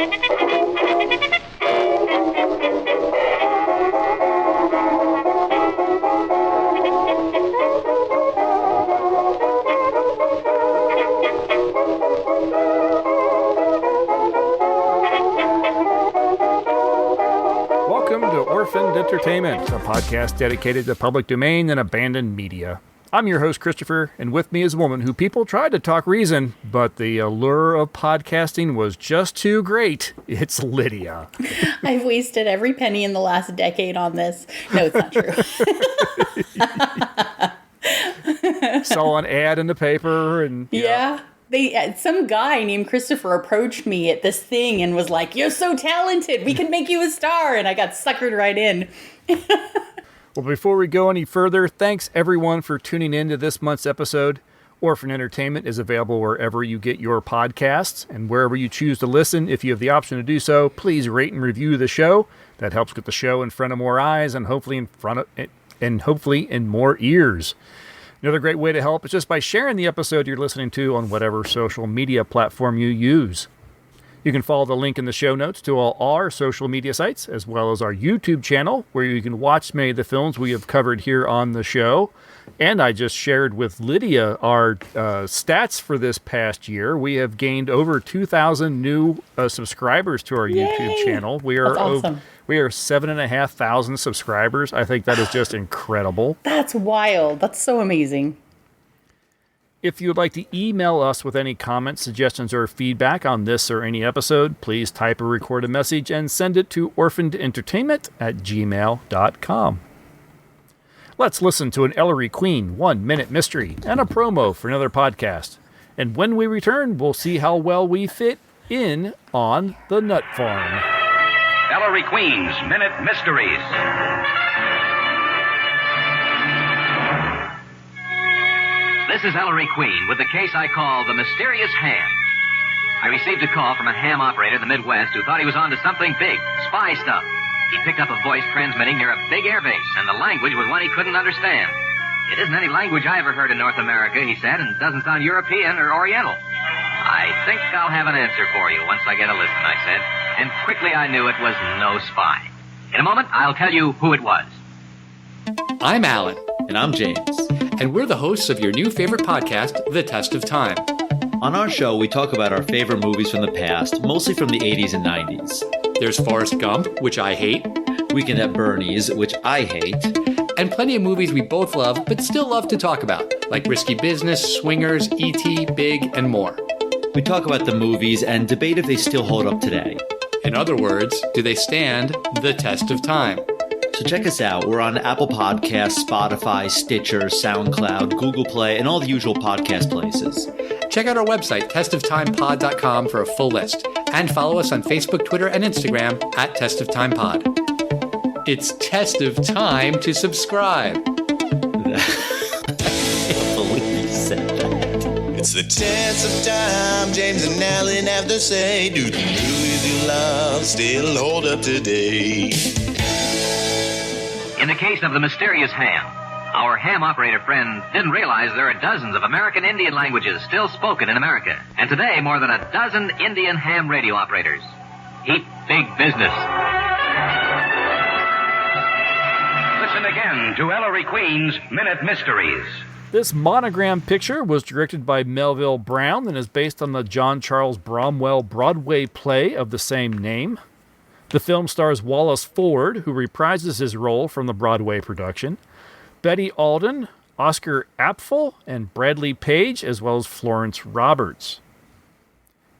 Welcome to Orphaned Entertainment, a podcast dedicated to public domain and abandoned media. I'm your host, Christopher, and with me is a woman who people tried to talk reason, but the allure of podcasting was just too great. It's Lydia. I've wasted every penny in the last decade on this. No, it's not true. Saw an ad in the paper and... Yeah. Some guy named Christopher approached me at this thing and was like, "You're so talented. We can make you a star." And I got suckered right in. Well, before we go any further, thanks everyone for tuning in to this month's episode. Orphan Entertainment is available wherever you get your podcasts, and wherever you choose to listen. If you have the option to do so, please rate and review the show. That helps get the show in front of more eyes and hopefully in more ears. Another great way to help is just by sharing the episode you're listening to on whatever social media platform you use. You can follow the link in the show notes to all our social media sites, as well as our YouTube channel, where you can watch many of the films we have covered here on the show. And I just shared with Lydia our stats for this past year. We have gained over 2,000 new subscribers to our YouTube channel. That's awesome. We are 7,500 subscribers. I think that is just incredible. That's wild. That's so amazing. If you would like to email us with any comments, suggestions, or feedback on this or any episode, please type or record a message and send it to orphanedentertainment@gmail.com. Let's listen to an Ellery Queen 1-minute mystery and a promo for another podcast. And when we return, we'll see how well we fit in on the Nut Farm. Ellery Queen's Minute Mysteries. This is Ellery Queen with the case I call the Mysterious Ham. I received a call from a ham operator in the Midwest who thought he was onto something big, spy stuff. He picked up a voice transmitting near a big airbase, and the language was one he couldn't understand. It isn't any language I ever heard in North America, he said, and doesn't sound European or Oriental. I think I'll have an answer for you once I get a listen, I said, and quickly I knew it was no spy. In a moment, I'll tell you who it was. I'm Alan. And I'm James. And we're the hosts of your new favorite podcast, The Test of Time. On our show, we talk about our favorite movies from the past, mostly from the 80s and 90s. There's Forrest Gump, which I hate. Weekend at Bernie's, which I hate. And plenty of movies we both love, but still love to talk about, like Risky Business, Swingers, E.T., Big, and more. We talk about the movies and debate if they still hold up today. In other words, do they stand the test of time? So check us out. We're on Apple Podcasts, Spotify, Stitcher, SoundCloud, Google Play, and all the usual podcast places. Check out our website, testoftimepod.com, for a full list. And follow us on Facebook, Twitter, and Instagram at testoftimepod. It's test of time to subscribe. I can't believe you said that. It's the test of time, James and Alan have to say, do the movies you love still hold up today? In the case of the Mysterious Ham, our ham operator friend didn't realize there are dozens of American Indian languages still spoken in America. And today, more than a dozen Indian ham radio operators. Heap big business. Listen again to Ellery Queen's Minute Mysteries. This monogram picture was directed by Melville Brown and is based on the John Charles Bromwell Broadway play of the same name. The film stars Wallace Ford, who reprises his role from the Broadway production, Betty Alden, Oscar Apfel, and Bradley Page, as well as Florence Roberts.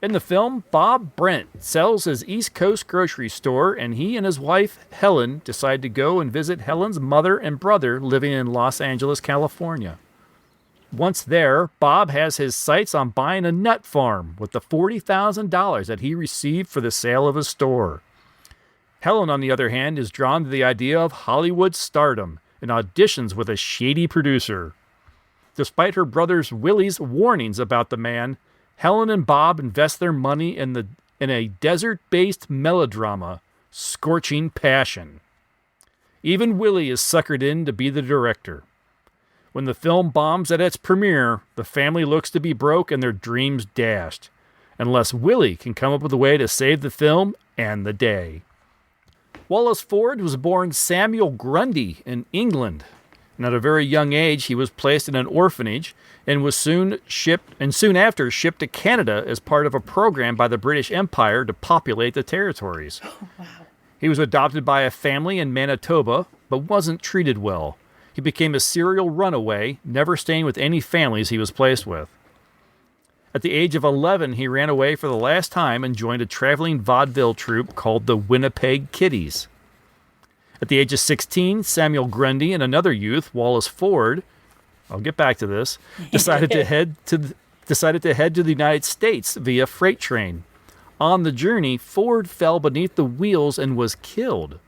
In the film, Bob Brent sells his East Coast grocery store, and he and his wife, Helen, decide to go and visit Helen's mother and brother living in Los Angeles, California. Once there, Bob has his sights on buying a nut farm with the $40,000 that he received for the sale of his store. Helen, on the other hand, is drawn to the idea of Hollywood stardom and auditions with a shady producer. Despite her brother Willie's warnings about the man, Helen and Bob invest their money in a desert-based melodrama, Scorching Passion. Even Willie is suckered in to be the director. When the film bombs at its premiere, the family looks to be broke and their dreams dashed. unless Willie can come up with a way to save the film and the day. Wallace Ford was born Samuel Grundy in England. And at a very young age, he was placed in an orphanage and was soon after shipped to Canada as part of a program by the British Empire to populate the territories. Oh, wow. He was adopted by a family in Manitoba, but wasn't treated well. He became a serial runaway, never staying with any families he was placed with. At the age of 11, he ran away for the last time and joined a traveling vaudeville troupe called the Winnipeg Kiddies. At the age of 16, Samuel Grundy and another youth, Wallace Ford, I'll get back to this, decided to head to the United States via freight train. On the journey, Ford fell beneath the wheels and was killed.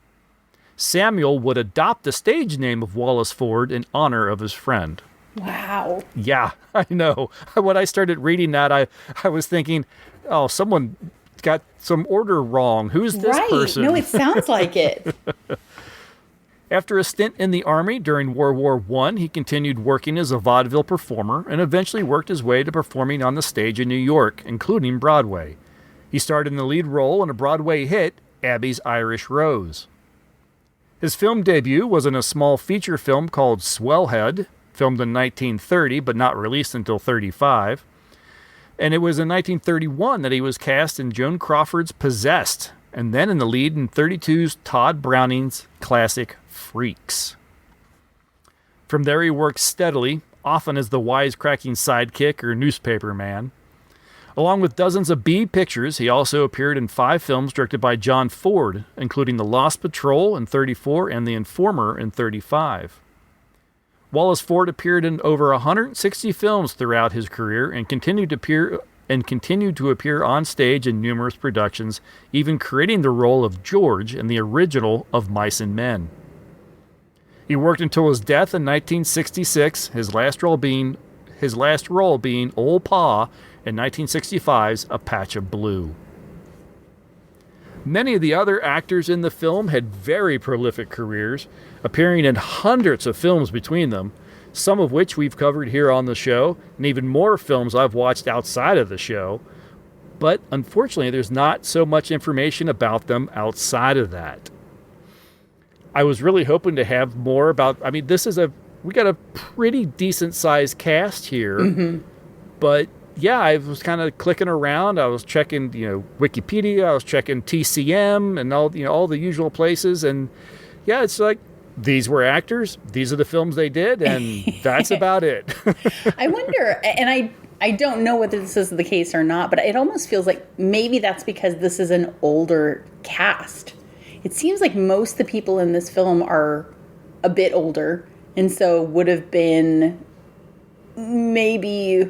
Samuel would adopt the stage name of Wallace Ford in honor of his friend. Wow. Yeah, I know. When I started reading that, I was thinking, oh, someone got some order wrong. Who's this person? No, it sounds like it. After a stint in the Army during World War I, he continued working as a vaudeville performer and eventually worked his way to performing on the stage in New York, including Broadway. He starred in the lead role in a Broadway hit, Abby's Irish Rose. His film debut was in a small feature film called Swellhead, filmed in 1930 but not released until 1935. And it was in 1931 that he was cast in Joan Crawford's Possessed, and then in the lead in 1932's Todd Browning's classic Freaks. From there he worked steadily, often as the wisecracking sidekick or newspaper man. Along with dozens of B pictures, he also appeared in 5 films directed by John Ford, including The Lost Patrol in 1934 and The Informer in 1935. Wallace Ford appeared in over 160 films throughout his career and continued to appear on stage in numerous productions, even creating the role of George in the original Of Mice and Men. He worked until his death in 1966, his last role being Old Pa in 1965's A Patch of Blue. Many of the other actors in the film had very prolific careers, appearing in hundreds of films between them, some of which we've covered here on the show, and even more films I've watched outside of the show. But unfortunately, there's not so much information about them outside of that. I was really hoping to have more about, we got a pretty decent sized cast here, but yeah, I was kind of clicking around. I was checking, Wikipedia. I was checking TCM and all the usual places. And yeah, it's like these were actors. These are the films they did, and that's about it. I wonder, and I don't know whether this is the case or not, but it almost feels like maybe that's because this is an older cast. It seems like most of the people in this film are a bit older, and so would have been maybe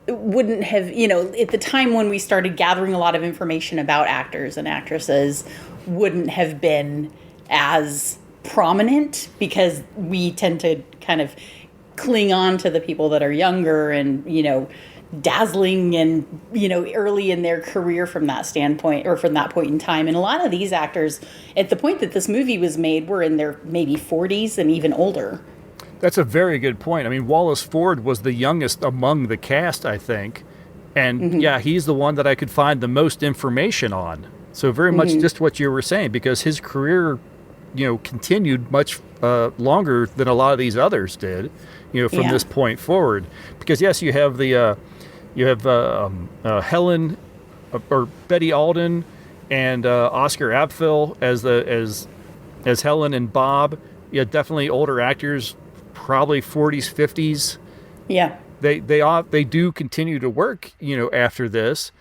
wouldn't have, at the time when we started gathering a lot of information about actors and actresses, wouldn't have been as prominent because we tend to kind of cling on to the people that are younger and, dazzling and, early in their career from that standpoint or from that point in time. And a lot of these actors at the point that this movie was made were in their maybe 40s and even older. That's a very good point. Wallace Ford was the youngest among the cast, I think. And yeah, he's the one that I could find the most information on. So very much just what you were saying, because his career, continued much longer than a lot of these others did, from this point forward. Because yes, you have Helen or Betty Alden and Oscar Apfel as Helen and Bob. Yeah, definitely older actors. Probably 40s, 50s. Yeah. They do continue to work, after this.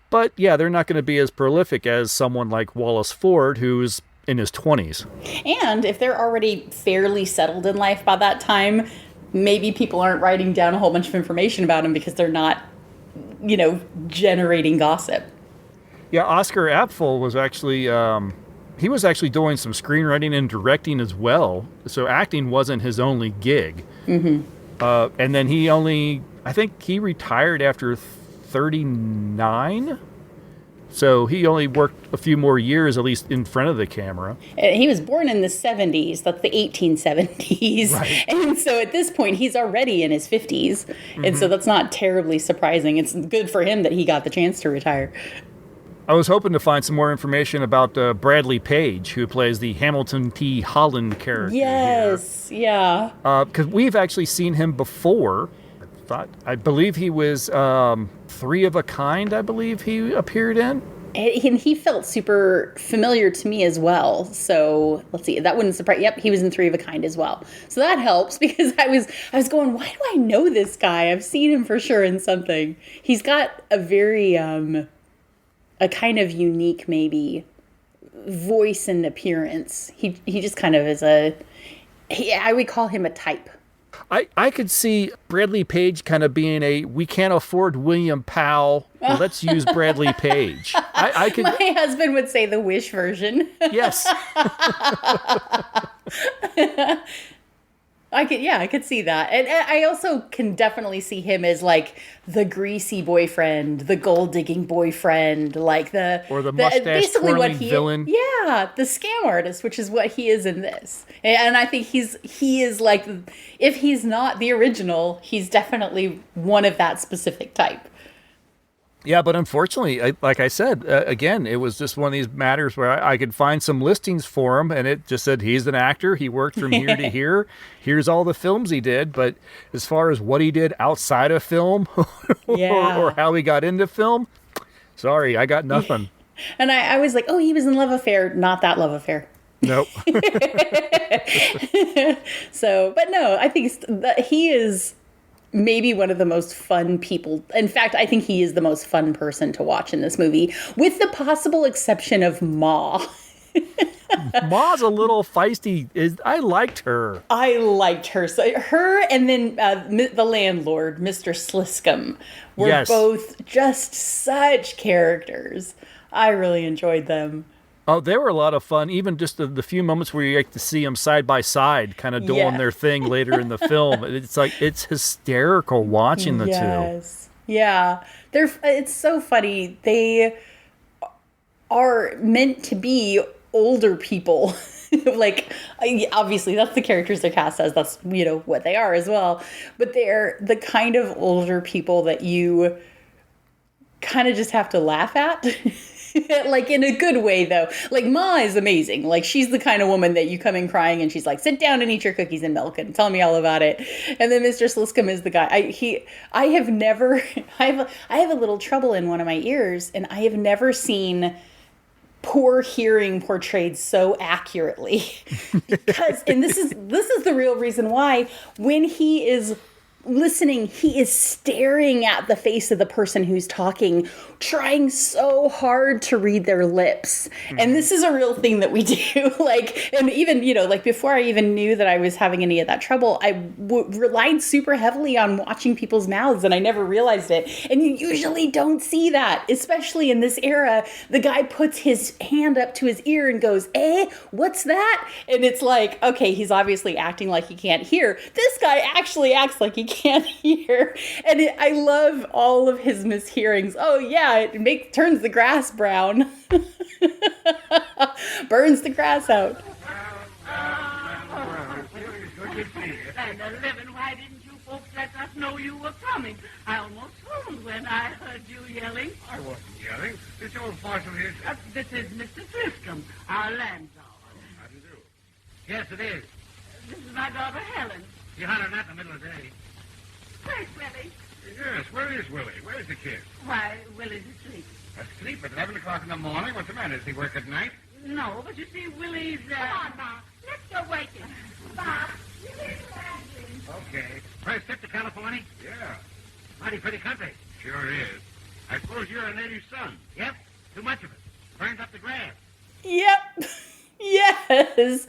But yeah, they're not going to be as prolific as someone like Wallace Ford, who's in his 20s. And if they're already fairly settled in life by that time, maybe people aren't writing down a whole bunch of information about him because they're not, generating gossip. Yeah, Oscar Apfel was actually... he was actually doing some screenwriting and directing as well. So acting wasn't his only gig. And then I think he retired after 39 So he only worked a few more years, at least in front of the camera. He was born in the 70s. That's the 1870s. Right. And so at this point, he's already in his 50s. And so that's not terribly surprising. It's good for him that he got the chance to retire. I was hoping to find some more information about Bradley Page, who plays the Hamilton T. Holland character. Yes, yeah. Because we've actually seen him before. I believe he was Three of a Kind, I believe he appeared in. And he felt super familiar to me as well. So let's see, that wouldn't surprise. Yep, he was in Three of a Kind as well. So that helps because I was going, why do I know this guy? I've seen him for sure in something. He's got a very a kind of unique maybe voice and appearance. He just kind of is I would call him a type. I could see Bradley Page kind of being we can't afford William Powell. Well, let's use Bradley Page. I could. My husband would say the Wish version. Yes. I could see that. And I also can definitely see him as like the greasy boyfriend, the gold digging boyfriend, like or the mustache twirling villain. Yeah, the scam artist, which is what he is in this. And I think he is like, if he's not the original, he's definitely one of that specific type. Yeah, but unfortunately, like I said, again, it was just one of these matters where I could find some listings for him, and it just said he's an actor. He worked from here to here. Here's all the films he did. But as far as what he did outside of film or how he got into film, sorry, I got nothing. And I was like, oh, he was in Love Affair. Not that Love Affair. Nope. So, but no, I think that he is maybe one of the most fun people. In fact, I think he is the most fun person to watch in this movie, with the possible exception of Ma. Ma's a little feisty. I liked her. I liked her. So her and then the landlord, Mr. Sliscombe, were both just such characters. I really enjoyed them. Oh, they were a lot of fun. Even just the few moments where you get to see them side by side, kind of doing their thing later in the film. It's like, it's hysterical watching the two. Yeah. It's so funny. They are meant to be older people. Like, obviously that's the characters they're cast as. That's, what they are as well. But they're the kind of older people that you kind of just have to laugh at. Like, in a good way, though. Like, Ma is amazing. Like, she's the kind of woman that you come in crying and she's like, sit down and eat your cookies and milk and tell me all about it. And then Mr. Sliscombe is the guy. I have a little trouble in one of my ears, and I have never seen poor hearing portrayed so accurately. And this is the real reason why, when he is listening, he is staring at the face of the person who's talking, trying so hard to read their lips. And this is a real thing that we do. Like, and even, like before I even knew that I was having any of that trouble, I relied super heavily on watching people's mouths, and I never realized it. And you usually don't see that, especially in this era. The guy puts his hand up to his ear and goes, what's that? And it's like, okay, he's obviously acting like he can't hear. This guy actually acts like he can't hear. And I love all of his mishearings. Oh yeah, it turns the grass brown. Burns the grass out. And why didn't you folks let us know you were coming? I almost swooned when I heard you yelling. I wasn't yelling. This old fossil here. This is Mr. Sliscombe, our landlord. How do you do? Yes, it is. This is my daughter Helen. You hunted her in the middle of the day. Where's Willie? Yes, where is Willie? Where's the kid? Why, Willie's asleep. Asleep at 11 o'clock in the morning? What's the matter? Does he work at night? No, but you see, Willie's, Come on, Bob. Let's go wake him. Bob, you need to answer. Okay. First trip to California? Yeah, Mighty pretty country. sure is. I suppose you're a native son. Yep, too much of it. Burns up the grass. Yep. Yes.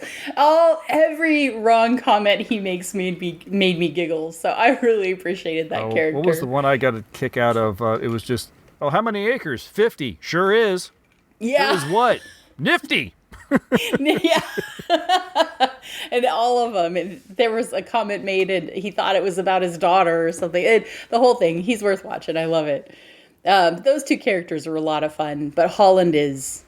Every wrong comment he makes made me giggle. So I really appreciated that character. What was the one I got a kick out of? It was just, how many acres? 50. Sure is. Yeah. Sure is what? Nifty. Yeah. And all of them. And there was a comment made, and he thought it was about his daughter or something. The whole thing. He's worth watching. I love it. Those two characters are a lot of fun, but Holland is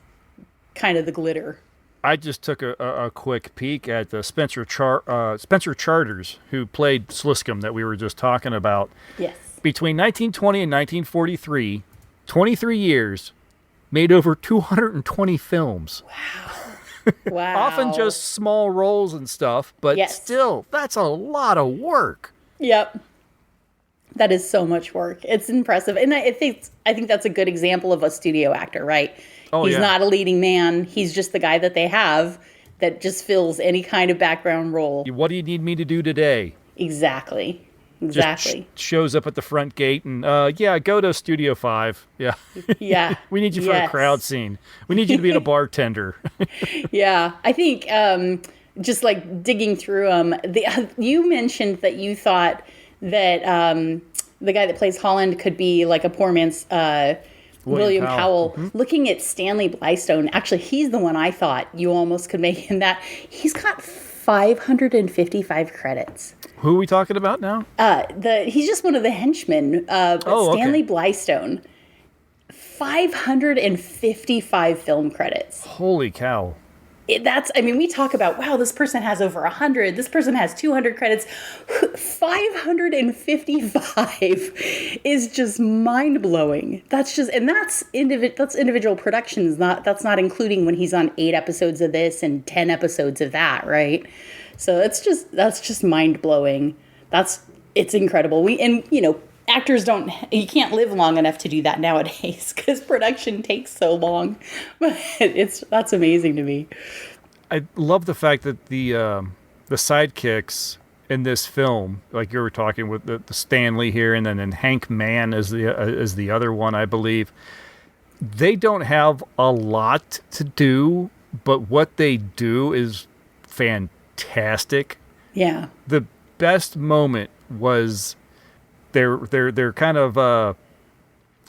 kind of the glitter. I just took a quick peek at Spencer Charters, who played Sliscom that we were just talking about. Yes. Between 1920 and 1943, 23 years, made over 220 films. Wow. Often just small roles and stuff, but still, that's a lot of work. Yep. That is so much work. It's impressive. And I think that's a good example of a studio actor, right? He's not a leading man. He's just the guy that they have that just fills any kind of background role. What do you need me to do today? Exactly. Just shows up at the front gate and, go to Studio 5. Yeah. Yeah. We need you for a crowd scene. We need you to be a bartender. Yeah. I think just like digging through them, you mentioned that you thought that the guy that plays Holland could be like a poor man's William Powell. Mm-hmm. Looking at Stanley Blystone, actually, he's the one I thought you almost could make him that. He's got 555 credits. Who are we talking about now? He's just one of the henchmen. Stanley Blystone. 555 film credits. Holy cow. We talk about, wow, this person has over 100. This person has 200 credits. 555 is just mind-blowing. That's individual productions. That's not including when he's on 8 episodes of this and 10 episodes of that, right? So that's just mind-blowing. It's incredible. Actors you can't live long enough to do that nowadays because production takes so long. But that's amazing to me. I love the fact that the sidekicks in this film, like you were talking with the Stanley here, and then Hank Mann is the other one, I believe. They don't have a lot to do, but what they do is fantastic. Yeah. The best moment was they're kind of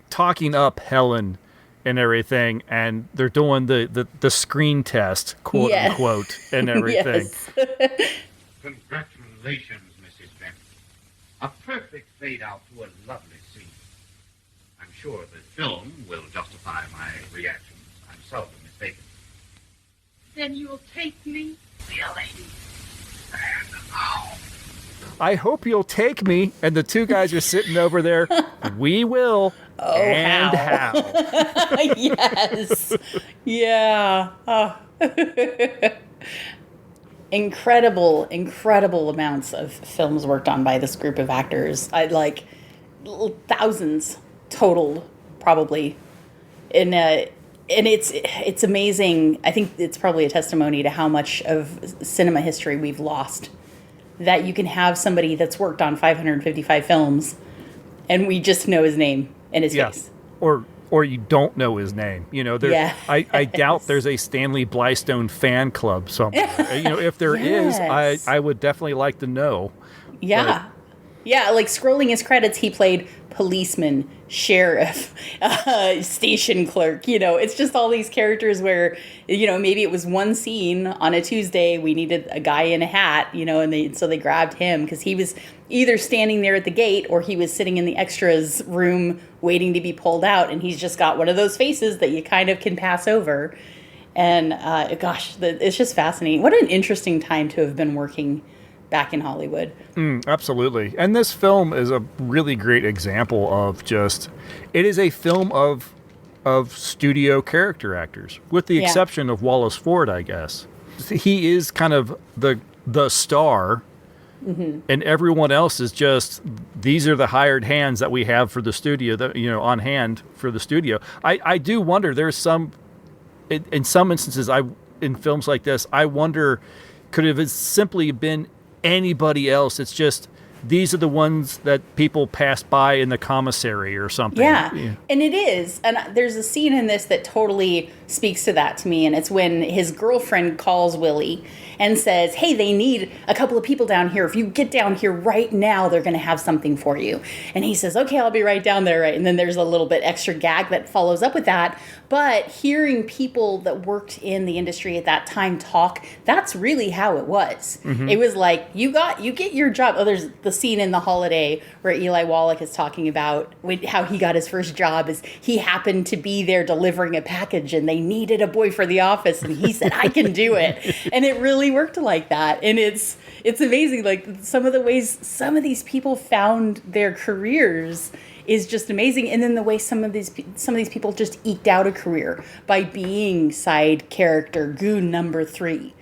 talking up Helen and everything, and they're doing the screen test, quote unquote, and everything. Congratulations, Mrs. Benton. A perfect fade out to a lovely scene. I'm sure the film will justify my reactions. I'm seldom mistaken. Then you'll take me? Really? And how? I hope you'll take me. And the two guys are sitting over there. We will. Oh, and how? Yes. Yeah. Oh. Incredible amounts of films worked on by this group of actors. Thousands total, probably. And it's amazing. I think it's probably a testimony to how much of cinema history we've lost. That you can have somebody that's worked on 555 films, and we just know his name and his face. Or you don't know his name. I doubt there's a Stanley Blystone fan club somewhere. If there is, I would definitely like to know. Yeah. But, yeah, like scrolling his credits, he played policeman, sheriff, station clerk. It's just all these characters where, maybe it was one scene on a Tuesday, we needed a guy in a hat, so they grabbed him because he was either standing there at the gate or he was sitting in the extras room waiting to be pulled out, and he's just got one of those faces that you kind of can pass over. And it's just fascinating. What an interesting time to have been working back in Hollywood. Absolutely. And this film is a really great example of it is a film of studio character actors, with the exception of Wallace Ford, I guess. He is kind of the star, and everyone else is just, these are the hired hands that we have for the studio, that on hand for the studio. I do wonder, there's in some instances, in films like this, I wonder, could it have simply been anybody else? It's just, these are the ones that people pass by in the commissary or something. Yeah. And it is. And there's a scene in this that totally speaks to that to me. And it's when his girlfriend calls Willie and says, hey, they need a couple of people down here. If you get down here right now, they're going to have something for you. And he says, okay, I'll be right down there. Right. And then there's a little bit extra gag that follows up with that. But hearing people that worked in the industry at that time talk, that's really how it was. Mm-hmm. It was like, you get your job. Oh, there's the scene in The Holiday where Eli Wallach is talking about how he got his first job is he happened to be there delivering a package and they needed a boy for the office and he said, I can do it. And it really worked like that. And it's amazing. Like some of the ways some of these people found their careers is just amazing. And then the way some of these people just eked out a career by being side character goon number 3.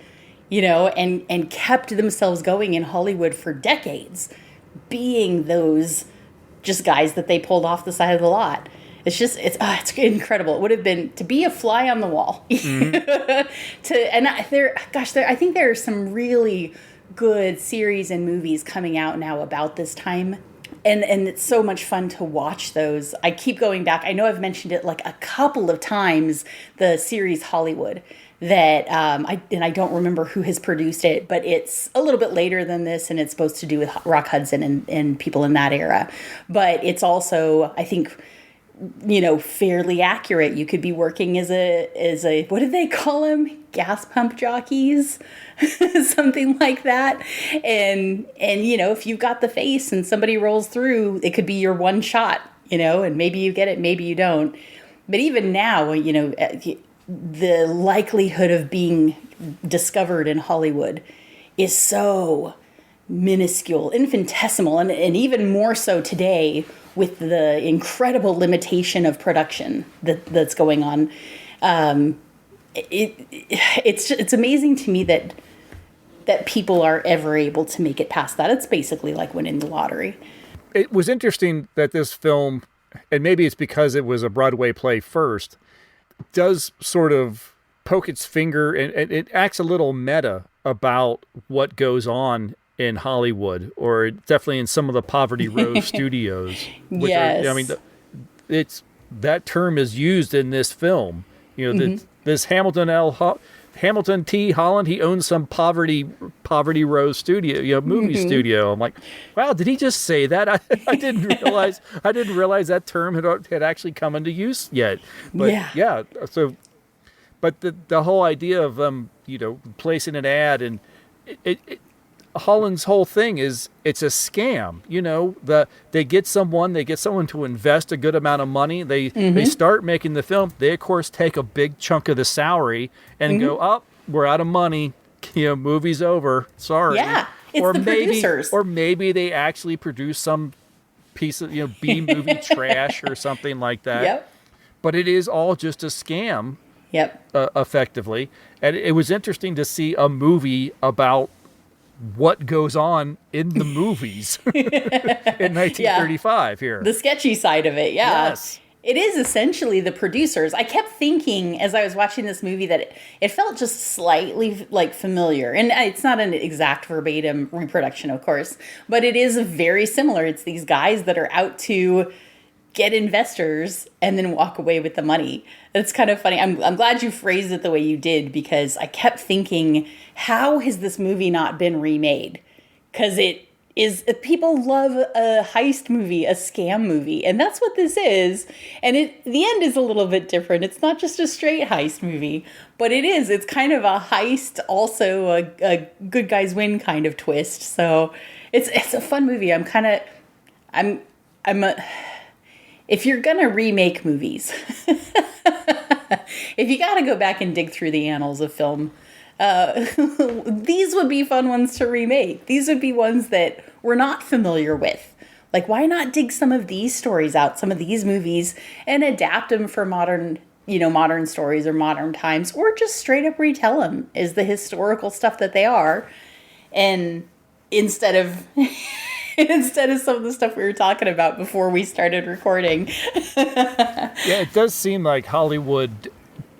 You know, and kept themselves going in Hollywood for decades, being those just guys that they pulled off the side of the lot. It's just, it's incredible. It would have been to be a fly on the wall. Mm-hmm. I think there are some really good series and movies coming out now about this time. And it's so much fun to watch those. I keep going back. I know I've mentioned it like a couple of times, the series Hollywood. That I don't remember who has produced it, but it's a little bit later than this, and it's supposed to do with Rock Hudson and people in that era. But it's also, I think, you know, fairly accurate. You could be working as a what did they call them? Gas pump jockeys, something like that. And you know, if you've got the face and somebody rolls through, it could be your one shot. You know, and maybe you get it, maybe you don't. But even now, you know. The likelihood of being discovered in Hollywood is so minuscule, infinitesimal, and even more so today with the incredible limitation of production that's going on. It's amazing to me that people are ever able to make it past that. It's basically like winning the lottery. It was interesting that this film, and maybe it's because it was a Broadway play first, does sort of poke its finger and it acts a little meta about what goes on in Hollywood, or definitely in some of the Poverty Row studios. Which yes. I mean, it's that term is used in this film. You know, mm-hmm. This Hamilton T. Holland, he owns some Poverty Row studio, you know, movie mm-hmm. studio. I'm like, wow, did he just say that? I didn't realize that term had actually come into use yet. But yeah. So, but the whole idea of you know, placing an ad and Holland's whole thing is it's a scam. You know, they get someone to invest a good amount of money. They start making the film. They of course take a big chunk of the salary and go, oh, we're out of money. You know, movie's over. Sorry. Yeah, it's the producers. Or maybe they actually produce some piece of, you know, B movie trash or something like that. Yep. But it is all just a scam. Yep. Effectively, and it was interesting to see a movie about what goes on in the movies in 1935 here. The sketchy side of it, yeah. Yes. It is essentially the producers. I kept thinking as I was watching this movie that it felt just slightly like familiar. And it's not an exact verbatim reproduction, of course, but it is very similar. It's these guys that are out to get investors and then walk away with the money. It's kind of funny. I'm glad you phrased it the way you did, because I kept thinking, how has this movie not been remade? Because it is, people love a heist movie, a scam movie, and that's what this is. And the end is a little bit different. It's not just a straight heist movie, but it's kind of a heist, also a good guys win kind of twist. So it's a fun movie. If you're going to remake movies, if you got to go back and dig through the annals of film, these would be fun ones to remake. These would be ones that we're not familiar with. Like, why not dig some of these stories out, some of these movies, and adapt them for modern stories or modern times, or just straight up retell them as the historical stuff that they are. And instead of some of the stuff we were talking about before we started recording. Yeah, it does seem like Hollywood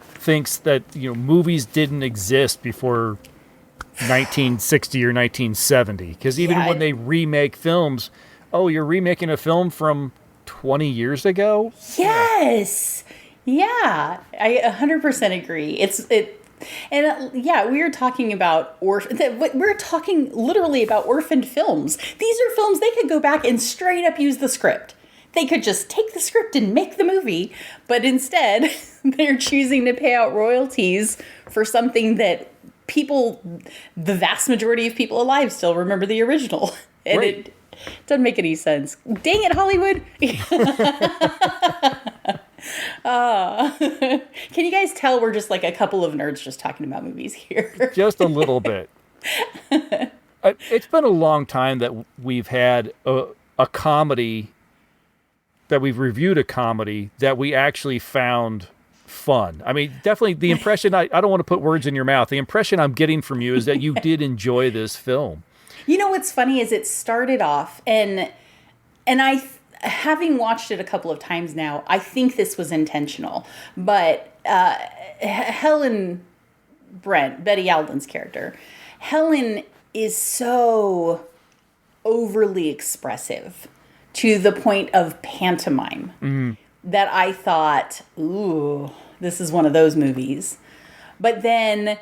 thinks that, you know, movies didn't exist before 1960 or 1970. Because even when they remake films, oh, you're remaking a film from 20 years ago? Yes. Yeah, I 100% agree. We were talking about we're talking literally about orphaned films. These are films they could go back and straight up use the script. They could just take the script and make the movie, but instead they're choosing to pay out royalties for something that the vast majority of people alive still remember the original. And right. Doesn't make any sense. Dang it, Hollywood. Can you guys tell we're just like a couple of nerds just talking about movies here? Just a little bit. It's been a long time that we've had a comedy, that we've reviewed a comedy that we actually found fun. I mean, definitely the impression, I don't want to put words in your mouth. The impression I'm getting from you is that you did enjoy this film. You know what's funny is it started off, and having watched it a couple of times now, I think this was intentional. But Helen Brent, Betty Alden's character, Helen is so overly expressive to the point of pantomime that I thought, ooh, this is one of those movies. But then,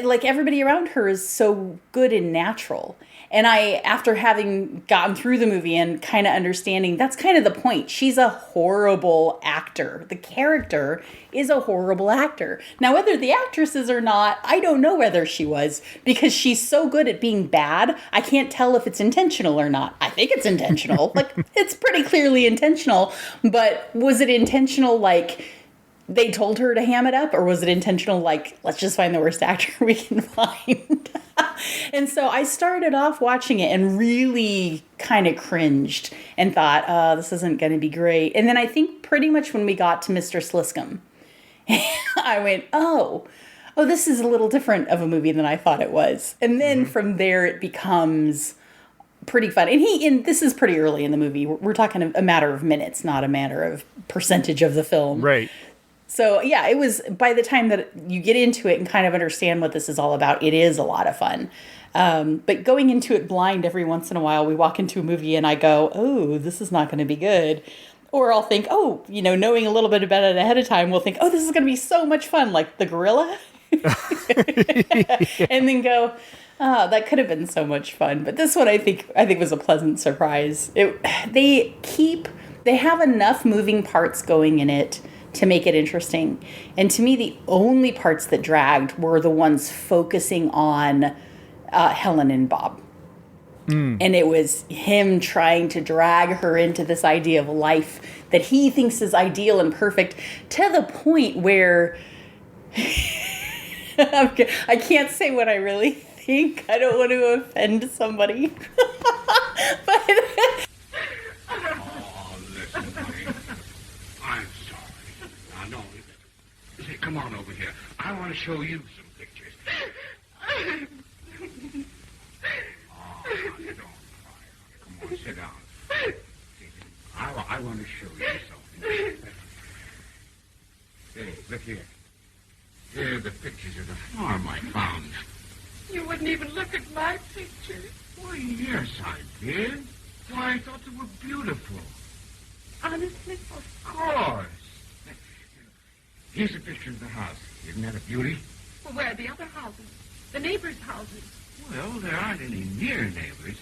like, everybody around her is so good and natural. And after having gotten through the movie and kind of understanding, that's kind of the point. She's a horrible actor. The character is a horrible actor. Now, whether the actress is or not, I don't know whether she was, because she's so good at being bad, I can't tell if it's intentional or not. I think it's intentional. Like, it's pretty clearly intentional. But was it intentional, like, they told her to ham it up, or was it intentional, like, let's just find the worst actor we can find? And so I started off watching it and really kind of cringed and thought, this isn't going to be great. And then I think pretty much when we got to Mr. Sliscom, I went, oh, this is a little different of a movie than I thought it was. And then from there it becomes pretty fun. And this is pretty early in the movie. We're talking a matter of minutes, not a matter of percentage of the film. Right. So, yeah, it was, by the time that you get into it and kind of understand what this is all about, it is a lot of fun. But going into it blind every once in a while, we walk into a movie and I go, oh, this is not going to be good. Or I'll think, knowing a little bit about it ahead of time, we'll think, oh, this is going to be so much fun, like The Gorilla. And then go, oh, that could have been so much fun. But this one I think was a pleasant surprise. They have enough moving parts going in it to make it interesting. And to me, the only parts that dragged were the ones focusing on Helen and Bob. And it was him trying to drag her into this idea of life that he thinks is ideal and perfect, to the point where I can't say what I really think. I don't want to offend somebody. But Listen, buddy. I'm sorry. Now, no. Say, come on over here. I want to show you some pictures. Oh, don't cry. Come on, sit down. I want to show you something. Hey, look here. Here are the pictures of the farm I found. You wouldn't even look at my pictures. Why, yes, I did. Why, I thought they were beautiful. Honestly? Of course. Here's a picture of the house. Isn't that a beauty? Well, where are the other houses? The neighbors' houses? Well, there aren't any near neighbors.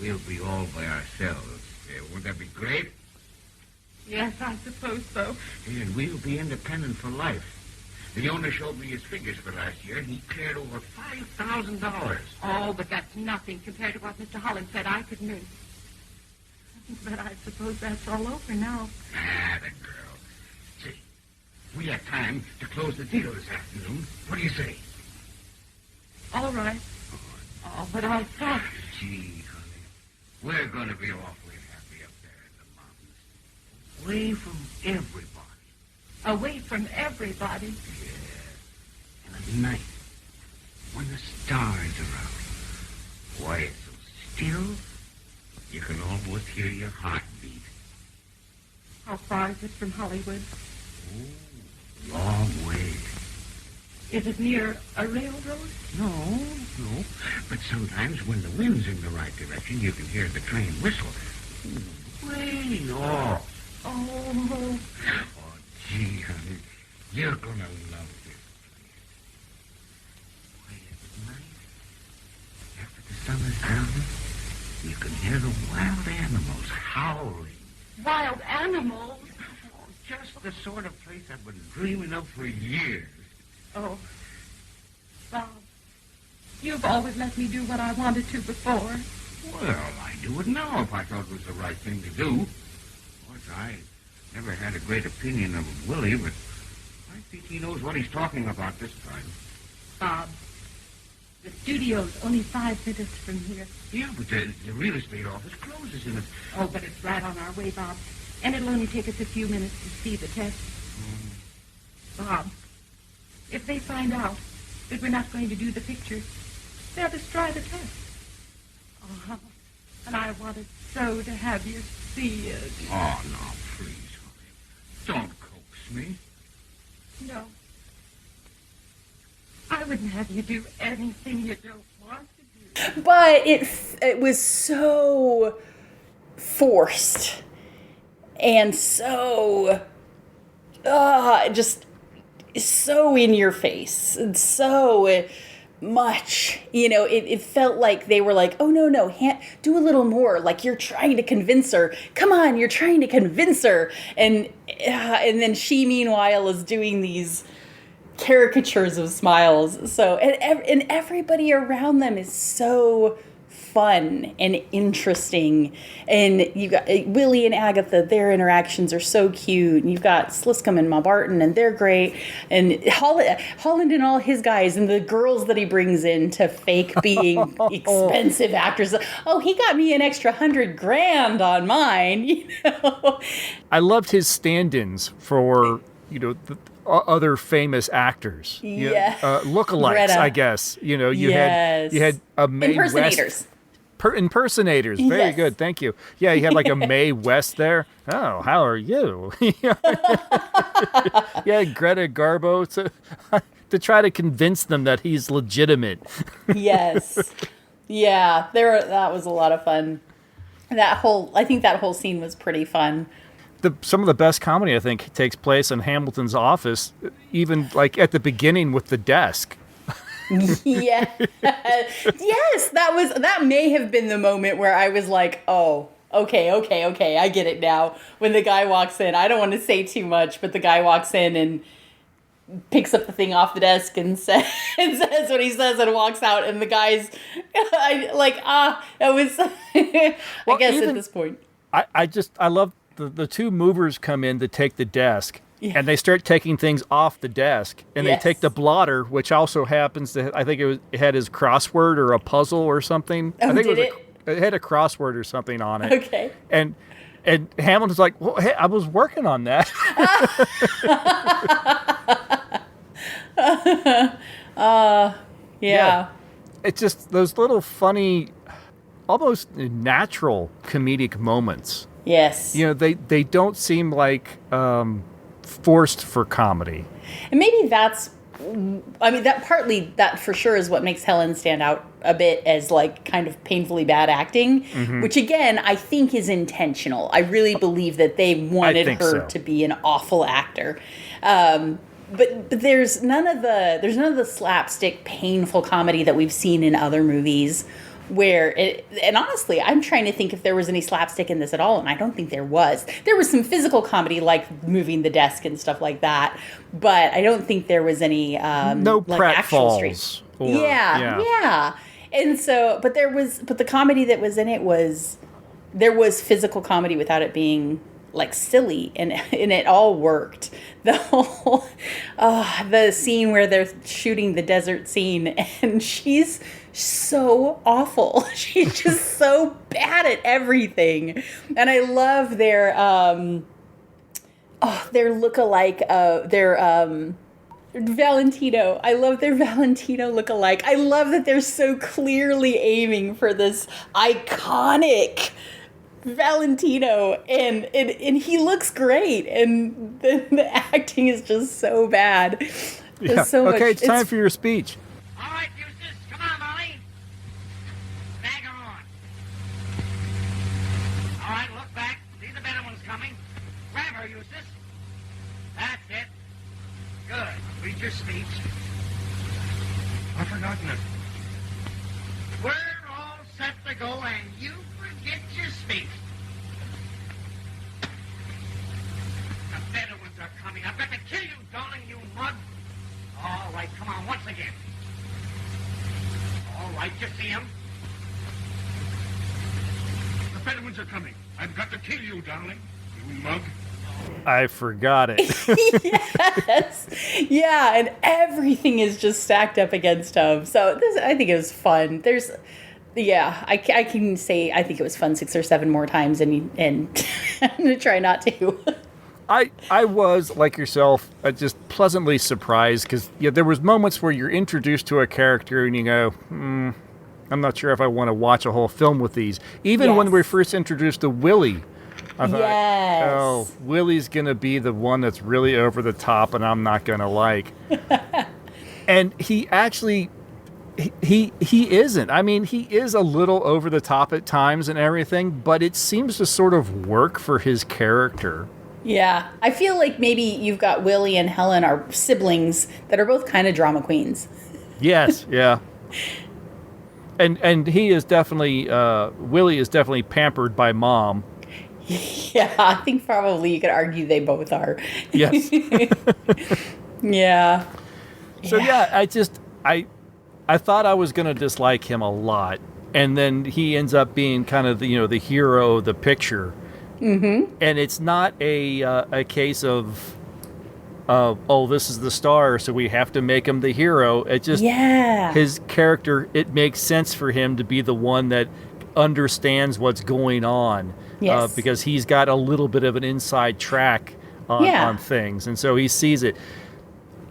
We'll be all by ourselves. Wouldn't that be great? Yes, I suppose so. And we'll be independent for life. The owner showed me his figures for last year, and he cleared over $5,000. Oh, but that's nothing compared to what Mr. Holland said I could make. But I suppose that's all over now. Ah, the girl. See, we have time to close the deal this afternoon. What do you say? All right. Oh, but I thought... Gee, honey, we're going to be awfully happy up there in the mountains. Away from everybody. Away from everybody? Yeah. And at night, when the stars are out, why, it's so still, you can almost hear your heartbeat. How far is it from Hollywood? Oh, long way. Is it near a railroad? No. But sometimes when the wind's in the right direction, you can hear the train whistle. Way off. Oh, gee, honey, you're gonna love this place. Why, at night, after the sun is down, you can hear the wild animals howling. wild animals? Oh, just the sort of place I've been dreaming of for years. Oh, Bob, you've always let me do what I wanted to before. Well, I do it now if I thought it was the right thing to do. Of course, I never had a great opinion of Willie, but I think he knows what he's talking about this time. Bob, the studio's only 5 minutes from here. Yeah, but the real estate office closes in it. Oh, but it's right on our way, Bob. And it'll only take us a few minutes to see the test. Bob, if they find out that we're not going to do the picture, they'll destroy the test. Oh, and I wanted so to have you see it. Oh, no, please, honey. Don't coax me. No. I wouldn't have you do anything you don't want to do. But it was so forced and so just so in your face and so much, it felt like they were like, oh no, do a little more, like you're trying to convince her, come on, you're trying to convince her, and then she meanwhile is doing these caricatures of smiles. So and everybody around them is so fun and interesting, and you got Willie and Agatha, their interactions are so cute, and you've got Sliscombe and Ma Barton, and they're great, and Holland and all his guys, and the girls that he brings in to fake being expensive actors. Oh, he got me an extra $100,000 on mine. I loved his stand-ins for the other famous actors. Yeah. Lookalikes, Greta. I guess. You Yes. had a Mae Impersonators. West. Impersonators. Very Yes. good. Thank you. Yeah, you had like a Mae West there. Oh, how are you? Yeah, Greta Garbo to try to convince them that he's legitimate. Yes. Yeah, that was a lot of fun. I think that whole scene was pretty fun. Some of the best comedy, I think, takes place in Hamilton's office, even like at the beginning with the desk. Yeah. Yes, that may have been the moment where I was like, oh, okay, I get it now. When the guy walks in, I don't want to say too much, but the guy walks in and picks up the thing off the desk and says what he says and walks out, and the guy's that was I guess at this point. I love the two movers come in to take the desk. Yeah. And they start taking things off the desk, and Yes. they take the blotter, which also happens to, I think it had his crossword or a puzzle or something. Oh, I think did it had a crossword or something on it. Okay. And Hamilton's like, well, hey, I was working on that. Yeah. It's just those little funny, almost natural comedic moments. Yes. They don't seem like forced for comedy. And maybe that for sure is what makes Helen stand out a bit as like kind of painfully bad acting, which again, I think is intentional. I really believe that they wanted her to be an awful actor. But there's none of the slapstick painful comedy that we've seen in other movies and honestly, I'm trying to think if there was any slapstick in this at all, and I don't think there was. There was some physical comedy, like moving the desk and stuff like that, but I don't think there was any no like actual pratfalls. Yeah. And so, but the comedy that was in it there was physical comedy without it being like silly, and it all worked. The whole the scene where they're shooting the desert scene, and she's so awful. She's just so bad at everything. And I love their look-alike, their Valentino. I love their Valentino look-alike. I love that they're so clearly aiming for this iconic Valentino, and he looks great, and the acting is just so bad. Yeah. So okay, much, it's time for your speech. All right, Eustace, come on, Molly. Bag her on. All right, look back. See the better one's coming. Grab her, Eustace. That's it. Good. Read your speech. I've forgotten it. We're all set to go, and you forget your speech. The better ones are coming. I've got to kill you, darling, you mug. All right, come on, once again. All right, you see him? The Federmans are coming. I've got to kill you, darling. You mug. I forgot it. Yes. Yeah, and everything is just stacked up against him. So I think it was fun. I can say I think it was fun 6 or 7 more times, and I'm gonna try not to. I was, like yourself, just pleasantly surprised because there was moments where you're introduced to a character and you go, I'm not sure if I want to watch a whole film with these. Even when we were first introduced to Willie, I thought, oh, Willie's going to be the one that's really over the top and I'm not going to like. And he actually, he isn't. I mean, he is a little over the top at times and everything, but it seems to sort of work for his character. Yeah. I feel like maybe you've got Willie and Helen are siblings that are both kind of drama queens. Yes, yeah. And he is definitely, Willie is definitely pampered by Mom. Yeah, I think probably you could argue they both are. Yes. Yeah. So I thought I was going to dislike him a lot, and then he ends up being kind of the hero of the picture. Mm-hmm. And it's not a case of this is the star, so we have to make him the hero. It just his character. It makes sense for him to be the one that understands what's going on. Yes. Because he's got a little bit of an inside track on things, and so he sees it.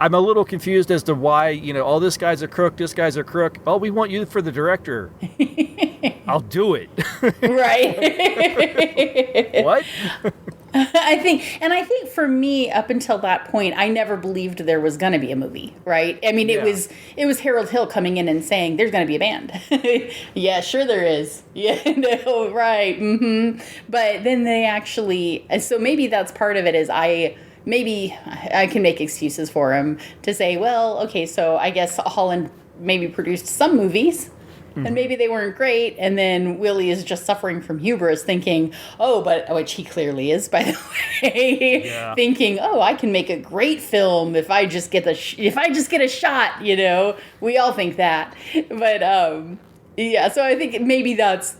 I'm a little confused as to why, this guy's a crook, this guy's a crook. Oh, we want you for the director. I'll do it. Right. What? I think for me, up until that point, I never believed there was going to be a movie, right? I mean, it was Harold Hill coming in and saying, there's going to be a band. Yeah, sure there is. Yeah, no, right. Mm-hmm. But then they actually, so maybe that's part of it is maybe I can make excuses for him to say, well, okay, so I guess Holland maybe produced some movies. And maybe they weren't great, and then Willie is just suffering from hubris, thinking, which he clearly is, by the way, thinking, I can make a great film if I just get a shot, we all think that, but so I think maybe that's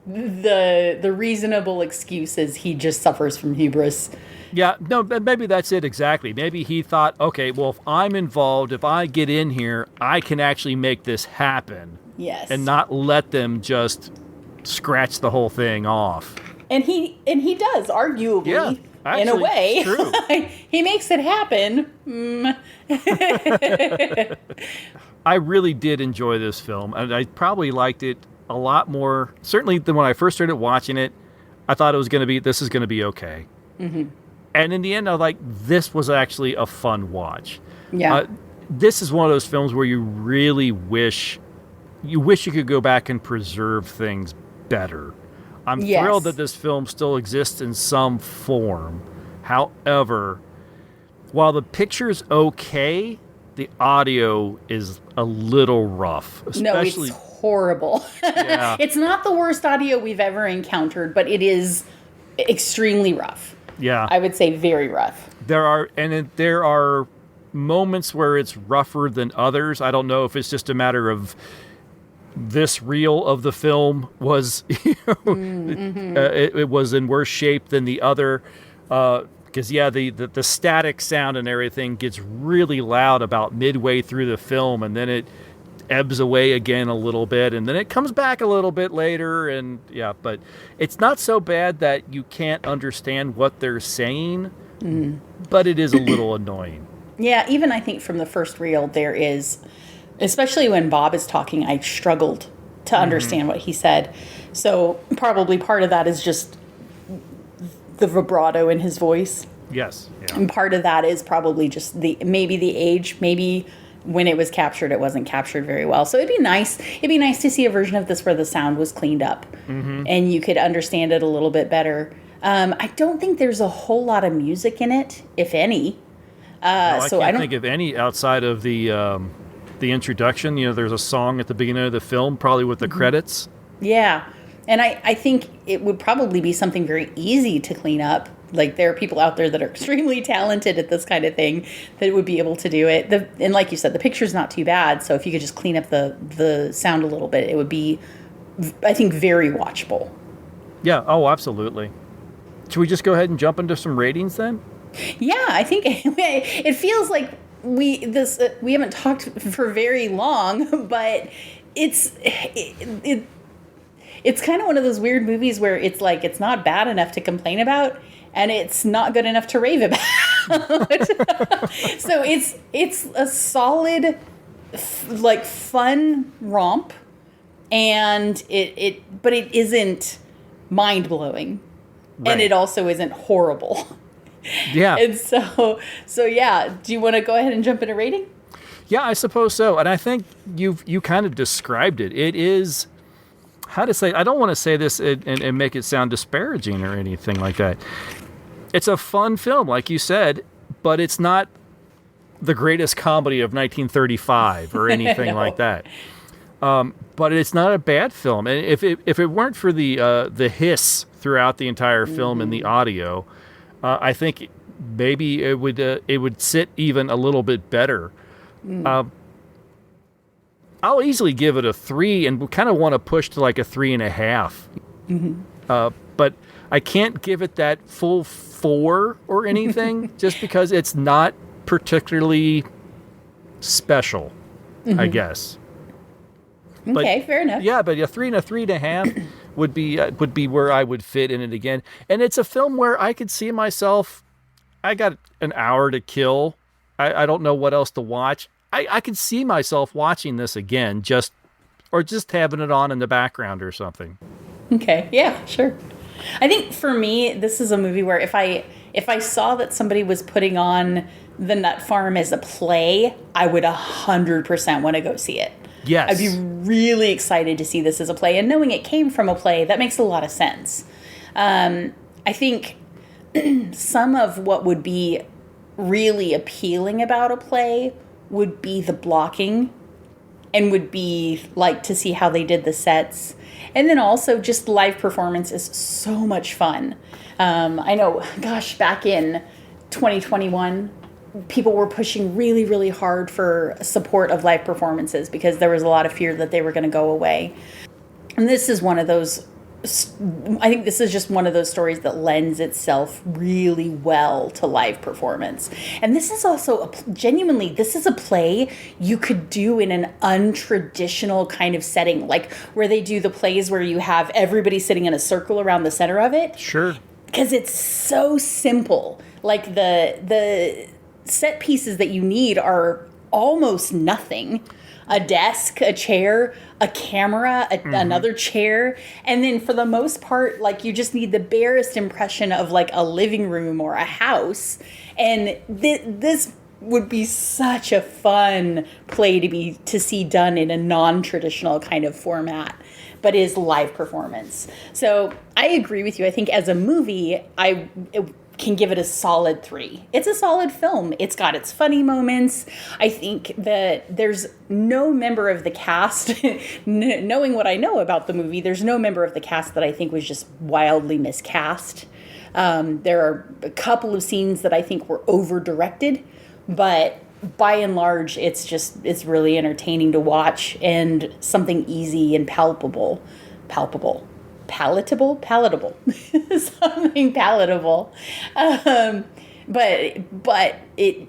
the reasonable excuse is he just suffers from hubris. Yeah, no, maybe that's it exactly. Maybe he thought, okay, well, if I'm involved, if I get in here, I can actually make this happen. Yes. And not let them just scratch the whole thing off. And he does, arguably, actually, in a way. True. He makes it happen. I really did enjoy this film, and I probably liked it a lot more, certainly than when I first started watching it. I thought this is going to be okay. Mm-hmm. And in the end, I was like, this was actually a fun watch. Yeah. This is one of those films where you really wish you could go back and preserve things better. I'm thrilled that this film still exists in some form. However, while the picture's okay, the audio is a little rough. Especially, no, it's horrible. Yeah. It's not the worst audio we've ever encountered, but it is extremely rough. Yeah. I would say very rough. There are moments where it's rougher than others. I don't know if it's just a matter of this reel of the film was, it was in worse shape than the other. Because, the static sound and everything gets really loud about midway through the film, and then it ebbs away again a little bit, and then it comes back a little bit later, and but it's not so bad that you can't understand what they're saying, but it is a little annoying. Yeah, even I think from the first reel there is, especially when Bob is talking, I struggled to understand what he said. So probably part of that is just the vibrato in his voice. Yes. Yeah. And part of that is probably just maybe the age, maybe when it was captured, it wasn't captured very well. So it'd be nice to see a version of this where the sound was cleaned up and you could understand it a little bit better. I don't think there's a whole lot of music in it, if any. I can't think of any outside of the introduction. There's a song at the beginning of the film, probably with the credits. Yeah. And I think it would probably be something very easy to clean up. Like, there are people out there that are extremely talented at this kind of thing that would be able to do it. And like you said, the picture's not too bad. So if you could just clean up the sound a little bit, it would be, I think, very watchable. Yeah. Oh, absolutely. Should we just go ahead and jump into some ratings then? Yeah, I think it feels like we haven't talked for very long, but it's kind of one of those weird movies where it's like it's not bad enough to complain about, and it's not good enough to rave about. So it's a solid, like, fun romp, and but it isn't mind blowing, Right. and it also isn't horrible. Yeah. And so yeah. Do you want to go ahead and jump into rating? Yeah, I suppose so. And I think you kind of described it. It is, how to say, I don't want to say this and make it sound disparaging or anything like that. It's a fun film, like you said, but it's not the greatest comedy of 1935 or anything like that. But it's not a bad film. And if it weren't for the hiss throughout the entire film and the audio, I think maybe it would sit even a little bit better. I'll easily give it a 3, and kind of want to push to like a 3.5. But I can't give it that full 4 or anything, just because it's not particularly special, I guess. Okay, fair enough. Yeah, but a 3 and a 3.5 would be where I would fit in it again. And it's a film where I could see myself. I got an hour to kill. I don't know what else to watch. I could see myself watching this again, just having it on in the background or something. Okay, yeah, sure. I think for me, this is a movie where if I saw that somebody was putting on The Nut Farm as a play, I would 100% want to go see it. Yes. I'd be really excited to see this as a play, and knowing it came from a play, that makes a lot of sense. I think some of what would be really appealing about a play would be the blocking, and would be like to see how they did the sets. And then also just live performance is so much fun. I know, gosh, back in 2021, people were pushing really, really hard for support of live performances because there was a lot of fear that they were going to go away. And this is one of those, I think this is just one of those stories that lends itself really well to live performance. And this is also, genuinely, this is a play you could do in an untraditional kind of setting, like where they do the plays where you have everybody sitting in a circle around the center of it. Sure. Because it's so simple. Like the set pieces that you need are almost nothing. A desk, a chair, a camera, another chair. And then for the most part, like, you just need the barest impression of like a living room or a house. And this would be such a fun play to see done in a non-traditional kind of format, but is live performance. So I agree with you. I think as a movie, I can give it a solid 3. It's a solid film. It's got its funny moments. I think that there's no member of the cast, knowing what I know about the movie, there's no member of the cast that I think was just wildly miscast. There are a couple of scenes that I think were over-directed, but by and large, it's really entertaining to watch and something easy and palatable, something palatable. But it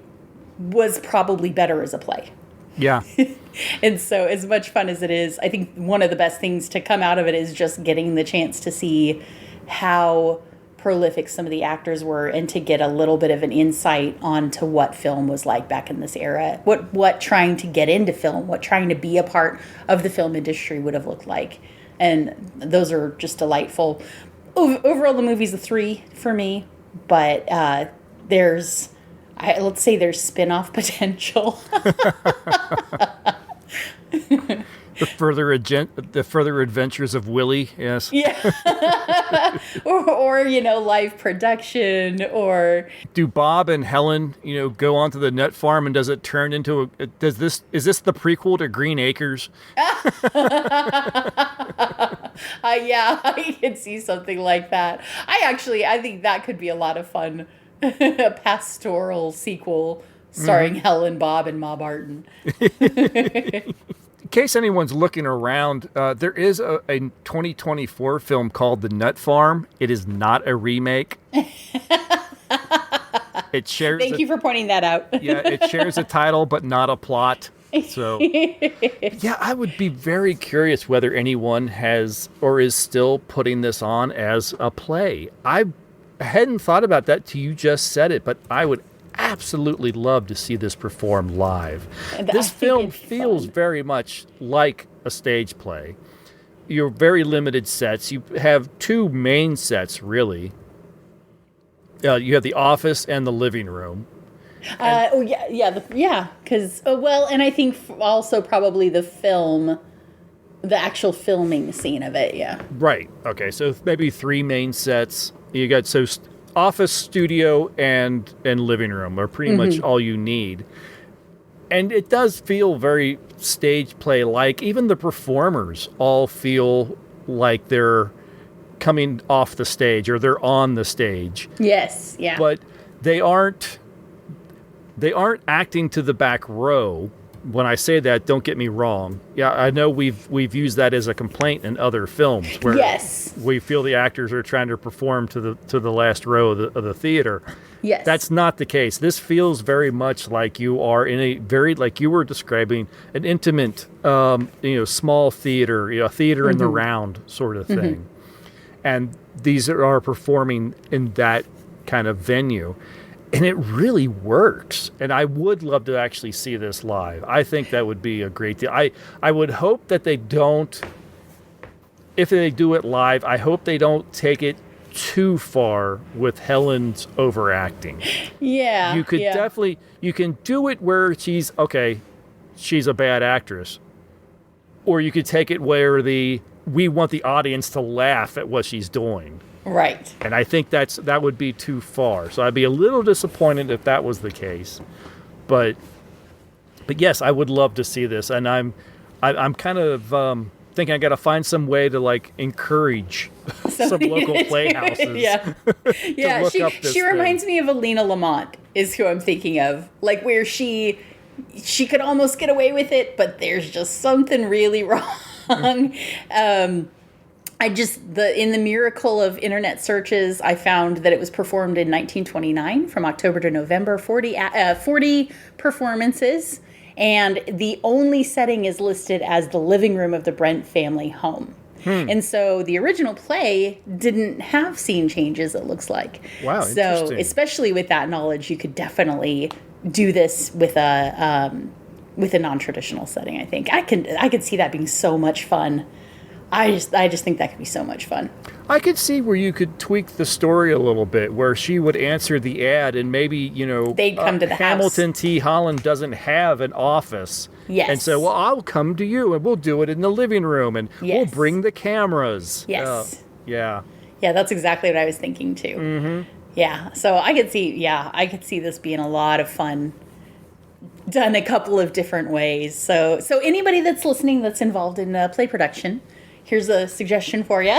was probably better as a play. Yeah. And so as much fun as it is, I think one of the best things to come out of it is just getting the chance to see how prolific some of the actors were, and to get a little bit of an insight onto what film was like back in this era, what trying to get into film, what trying to be a part of the film industry would have looked like. And those are just delightful. Overall, the movie's a 3 for me, but let's say there's spin-off potential. The further adventures of Willie, yes. Yeah. or live production, or Do Bob and Helen, go onto the nut farm, and does it turn into is this the prequel to Green Acres? Yeah, I could see something like that. I think that could be a lot of fun. A pastoral sequel starring Helen, Bob, and Ma Barton. in case anyone's looking around, there is a 2024 film called The Nut Farm. It is not a remake. It shares. Thank you for pointing that out. Yeah, it shares a title, but not a plot. So, yeah, I would be very curious whether anyone has or is still putting this on as a play. I hadn't thought about that till you just said it, but I would absolutely love to see this performed live. This film feels very much like a stage play. You're very limited sets. You have two main sets, really. You have the office and the living room. Because and I think also probably the actual filming scene of it, yeah. Right. Okay. So maybe three main sets. You got office, studio, and living room are pretty much all you need. And it does feel very stage play like. Even the performers all feel like they're coming off the stage or they're on the stage. Yes. Yeah. But they aren't acting to the back row. When I say that, don't get me wrong. Yeah, I know we've used that as a complaint in other films where we feel the actors are trying to perform to the last row of the theater. Yes. That's not the case. This feels very much like you are in a very, like you were describing, an intimate, small theater, a theater in the round sort of thing. And these are performing in that kind of venue. And it really works. And I would love to actually see this live. I think that would be a great deal. I would hope that they don't, if they do it live, I hope they don't take it too far with Helen's overacting. Yeah. You could definitely, you can do it where she's a bad actress. Or you could take it where we want the audience to laugh at what she's doing. Right. And I think that would be too far. So I'd be a little disappointed if that was the case. But yes, I would love to see this. And I'm kind of thinking I got to find some way to encourage some local playhouses. Yeah. Yeah. She reminds me of Alina Lamont is who I'm thinking of. Like where she could almost get away with it, but there's just something really wrong. In the miracle of internet searches, I found that it was performed in 1929 from October to November, 40 performances. And the only setting is listed as the living room of the Brent family home. And so the original play didn't have scene changes, it looks like. Wow, so interesting. Especially with that knowledge, you could definitely do this with a non-traditional setting, I think. I could see that being so much fun. I just think that could be so much fun. I could see where you could tweak the story a little bit, where she would answer the ad and maybe, they'd come to the Hamilton house. T. Holland doesn't have an office. Yes. And so, I'll come to you and we'll do it in the living room and we'll bring the cameras. Yes. Yeah. Yeah, that's exactly what I was thinking too. Mm-hmm. Yeah. So I could see this being a lot of fun, done a couple of different ways. So anybody that's listening that's involved in play production, here's a suggestion for you.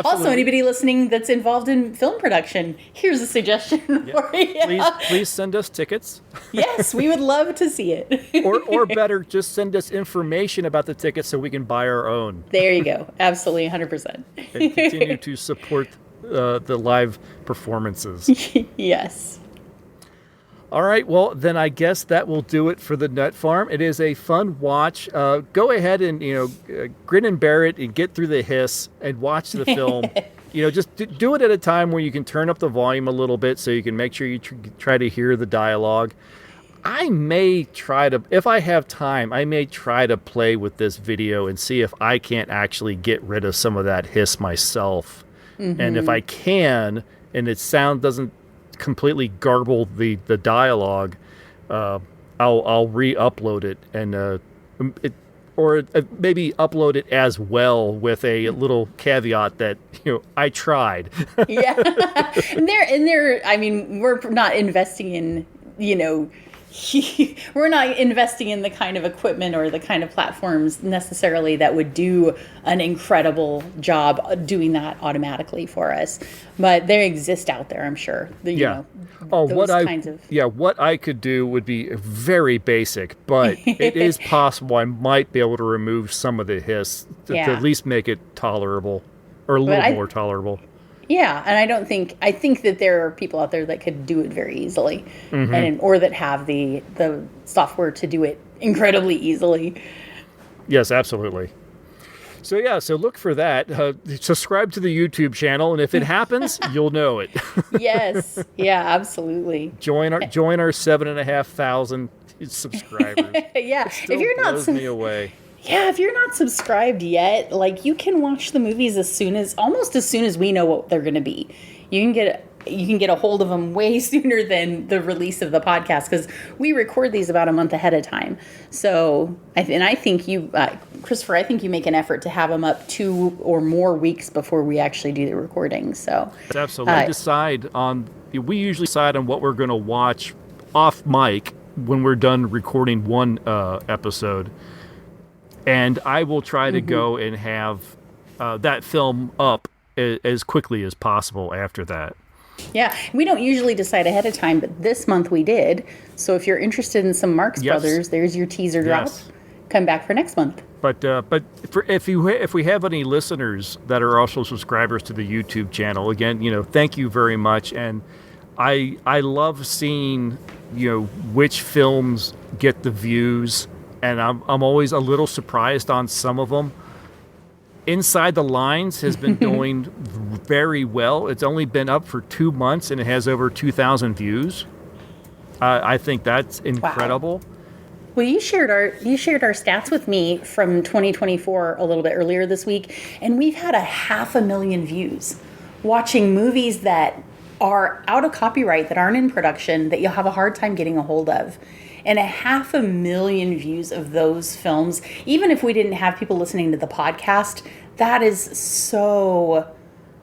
Also, anybody listening that's involved in film production, here's a suggestion for you. Please send us tickets. Yes, we would love to see it. or better, just send us information about the tickets so we can buy our own. There you go. Absolutely, 100%. And continue to support the live performances. Yes. All right, well, then I guess that will do it for The Nut Farm. It is a fun watch. Go ahead and, grin and bear it and get through the hiss and watch the film. Just do it at a time where you can turn up the volume a little bit so you can make sure you try to hear the dialogue. I may try to, if I have time, I may try to play with this video and see if I can't actually get rid of some of that hiss myself. Mm-hmm. And if I can, and its sound doesn't completely garble the dialogue, I'll re-upload it and maybe upload it as well with a little caveat that I tried. Yeah, and there. I mean, we're not investing in we're not investing in the kind of equipment or the kind of platforms necessarily that would do an incredible job doing that automatically for us. But they exist out there, I'm sure. What I could do would be very basic, but it is possible I might be able to remove some of the hiss to at least make it tolerable or a little more tolerable. Yeah, and I think that there are people out there that could do it very easily, or that have the software to do it incredibly easily. Yes, absolutely. So look for that. Subscribe to the YouTube channel, and if it happens, you'll know it. Yes, yeah, absolutely. Join our 7,500 subscribers. Yeah, if you're not, blows me away. Yeah, if you're not subscribed yet, like, you can watch the movies almost as soon as we know what they're going to be. You can get a hold of them way sooner than the release of the podcast, because we record these about a month ahead of time. So, I think you, Christopher, I think you make an effort to have them up 2 or more weeks before we actually do the recording. So, absolutely, we usually decide on what we're going to watch off mic when we're done recording one episode. And I will try to go and have that film up as quickly as possible after that. Yeah, we don't usually decide ahead of time, but this month we did. So if you're interested in some Marx Brothers, there's your teaser drop. Yes. Come back for next month. But if we have any listeners that are also subscribers to the YouTube channel, again, thank you very much. And I love seeing which films get the views. And I'm always a little surprised on some of them. Inside the Lines has been doing very well. It's only been up for 2 months, and it has over 2,000 views. I think that's incredible. Wow. Well, you shared our stats with me from 2024 a little bit earlier this week, and we've had 500,000 views watching movies that are out of copyright, that aren't in production, that you'll have a hard time getting a hold of. And 500,000 views of those films, even if we didn't have people listening to the podcast, that is so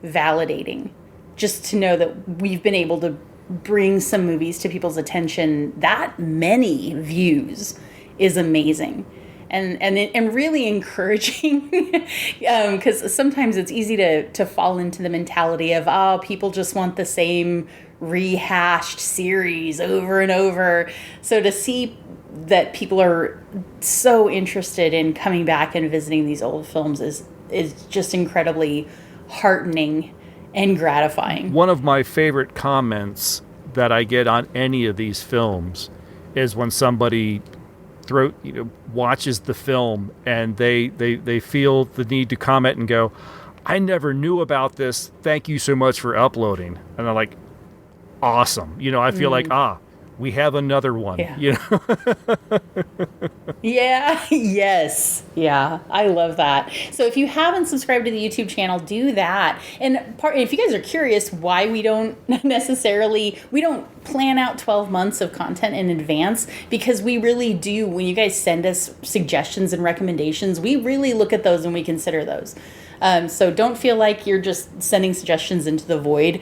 validating. Just to know that we've been able to bring some movies to people's attention, that many views is amazing. And really encouraging, because sometimes it's easy to fall into the mentality of, people just want the same rehashed series over and over. So to see that people are so interested in coming back and visiting these old films is just incredibly heartening and gratifying. One of my favorite comments that I get on any of these films is when somebody watches the film and they feel the need to comment and go, "I never knew about this. Thank you so much for uploading." And I'm like, awesome. I feel like, we have another one. Yeah. Yeah. Yes. Yeah. I love that. So if you haven't subscribed to the YouTube channel, do that. And if you guys are curious why we don't plan out 12 months of content in advance, because we really do. When you guys send us suggestions and recommendations, we really look at those and we consider those. So don't feel like you're just sending suggestions into the void.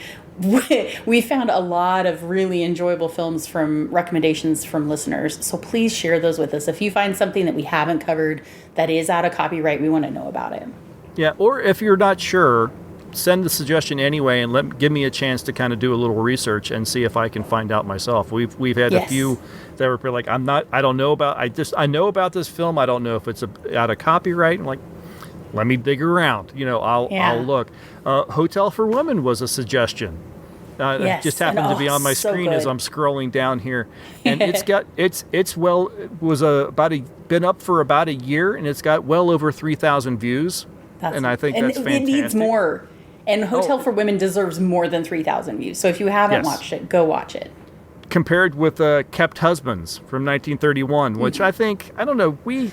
We found a lot of really enjoyable films from recommendations from listeners. So please share those with us. If you find something that we haven't covered that is out of copyright, we want to know about it. Yeah, or if you're not sure, send the suggestion anyway and give me a chance to kind of do a little research and see if I can find out myself. We've had a few that were like, I know about this film. I don't know if it's out of copyright. I'm like, let me dig around. I'll look. Hotel for Women was a suggestion. It just happened to be on my screen as I'm scrolling down here, and been up for about a year, and it's got well over 3,000 views. And I think that's fantastic. It needs more. And Hotel for Women deserves more than 3,000 views. So if you haven't watched it, go watch it. Compared with Kept Husbands from 1931, which I don't know. I'm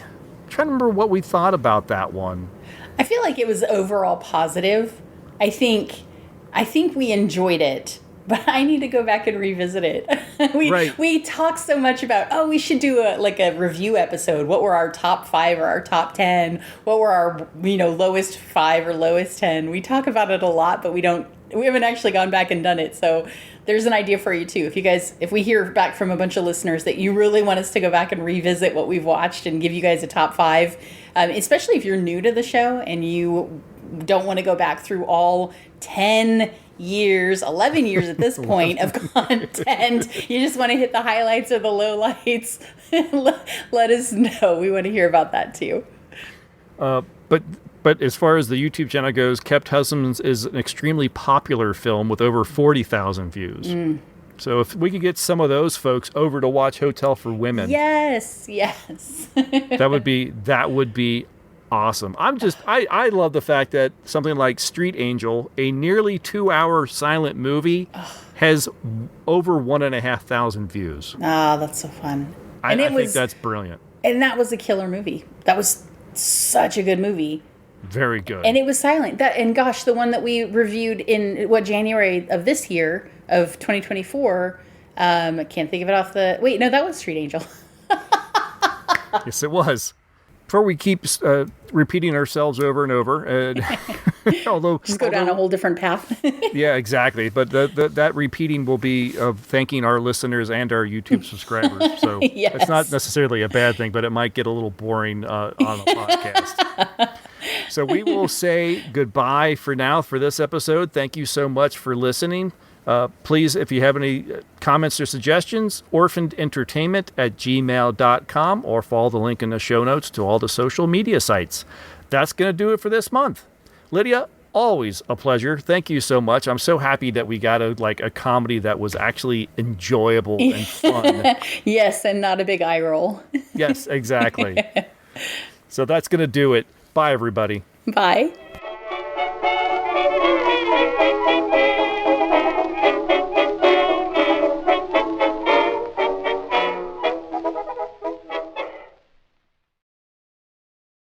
trying to remember what we thought about that one. I feel like it was overall positive. I think we enjoyed it, but I need to go back and revisit it. We talked so much about, we should do a review episode. What were our top 5 or our top 10? What were our lowest 5 or lowest 10? We talk about it a lot, but we haven't actually gone back and done it. So there's an idea for you too. If we hear back from a bunch of listeners that you really want us to go back and revisit what we've watched and give you guys a top 5, especially if you're new to the show and you don't want to go back through all 10 years, 11 years at this point of content. You just want to hit the highlights or the lowlights. Let us know. We want to hear about that too. But as far as the YouTube channel goes, Kept Husbands is an extremely popular film with over 40,000 views. So if we could get some of those folks over to watch Hotel for Women, yes, that would be awesome. I love the fact that something like Street Angel, a nearly 2-hour silent movie, has over 1,500 views. Ah, that's so fun. I think that's brilliant. And that was a killer movie. That was such a good movie. Very good. And it was silent. The one that we reviewed in January of this year of 2024. I can't think of it off the. Wait, no, that was Street Angel. Yes, it was. Before we keep repeating ourselves over and over, although just go down a whole different path. Yeah, exactly. But that repeating will be of thanking our listeners and our YouTube subscribers. So yes. It's not necessarily a bad thing, but it might get a little boring on a podcast. So we will say goodbye for now for this episode. Thank you so much for listening. Please, if you have any comments or suggestions, orphanedentertainment@gmail.com, or follow the link in the show notes to all the social media sites. That's going to do it for this month. Lydia, always a pleasure. Thank you so much. I'm so happy that we got a comedy that was actually enjoyable and fun. Yes, and not a big eye roll. Yes, exactly. So that's going to do it. Bye, everybody. Bye.